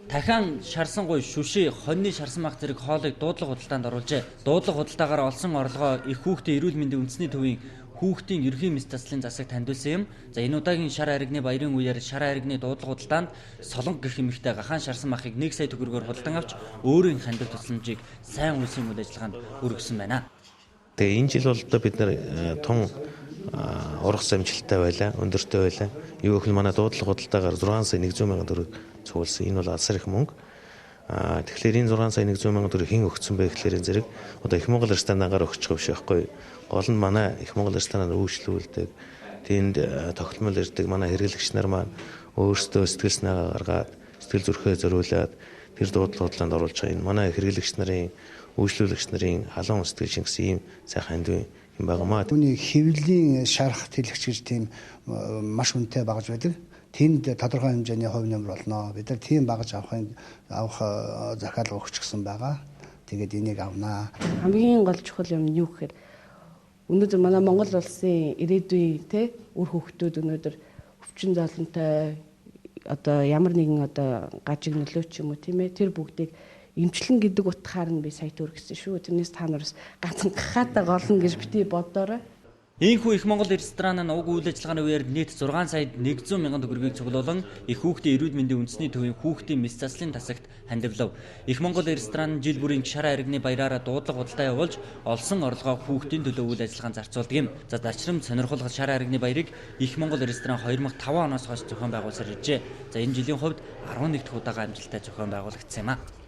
Дахиан шарсан гуй шүшээ хоньны шарсан мах зэрэг хоолыг дуудлага худалдаанд оруулжээ. Дуудлага худалдаагаар олсон орлогоо их хүүхдийн эрүүл мэндийн үндэсний төвийн хүүхдийн ерөнхий мэс заслын засагт хандуулсан юм. За энэ удаагийн шар харигны баярын үеэр шар харигны дуудлага худалдаанд Солонго гэх эмэгтэй гахаан шарсан махыг 1 сая төгрөгөөр худалдан авч өөрийн хандив тусламжийг сайн үйлсийн үйл ажиллагаанд өргөсөн байна. Тэгээ энэ жил бол бид нар тун ургас амжилттай байлаа, өндөртэй байлаа. Юу гэвэл манай дуудлага худалдаагаар 6 сая 100 мянган төгрөг цугулсан. Энэ бол алсар их мөнгө. Тэгэхээр энэ 6 сая 100 мянган төгрөг хэн өгсөн бэ гэхлээр энэ зэрэг одоо Их Монгол ресторанаар өгч байгаа биш байхгүй. Гол нь манай Их Монгол ресторанаар үйлчлүүлдэг. Тэнд тогтмол ирдэг манай хэрэглэгч нар маань өөрсдөө сэтгэл санаагаа гаргаад сэтгэл зүрхээ зориулаад тэр дуудлага худалдаанд оруулж байгаа. Энэ манай хэрэглэгч нарын, үйлчлүүлэгч нарын халуун сэтгэл шингэсэн ийм сайхан хандив юм байнамаа. Түүний хэвлэлийн шарах тэлэгч гэж тийм маш үнэтэй багж байдаг. Тэнд тодорхой хэмжээний хувь нэмэр болно. Бид нар тийм багж авах захиалга өгч гсэн байгаа. Тэгээд энийг авнаа. Хамгийн гол чухал юм юу гэхээр өнөөдөр манай Монгол улсын ирээдүйн үр хөвгтүүд өнөөдөр өвчин золонтой одоо ямар нэгэн одоо гажиг нөлөө ч юм уу тийм ээ тэр бүгдийг эмчлэн гэдэг утгаар нь би сая төргсөн шүү. Тэрнээс та нараас ганцхан гахаатай голно гэж бити бодоорой. Ийхүү Их Монгол ресторан нь уг үйл ажиллагааны үеэр нийт 6 сая 100 мянган төгрөгийг цуглуулан их хүүхдийн эрүүл мэндийн үндэсний төвийн хүүхдийн мэс заслын тасагт хандивлав. Их Монгол ресторан жил бүрийн шар харигны баяраараа дуудлага худалдаа явуулж олсон орлогоо хүүхдийн төлөө үйл ажиллагаанд зарцуулдаг юм. За зарчрам сонирхолтой шар харигны баярыг Их Монгол ресторан 2005 оноос хойш зохион байгуулсаар иржээ. За энэ жилийн хувьд 11 дахь удаага амжилттай зохион байгуулагдсан юм а.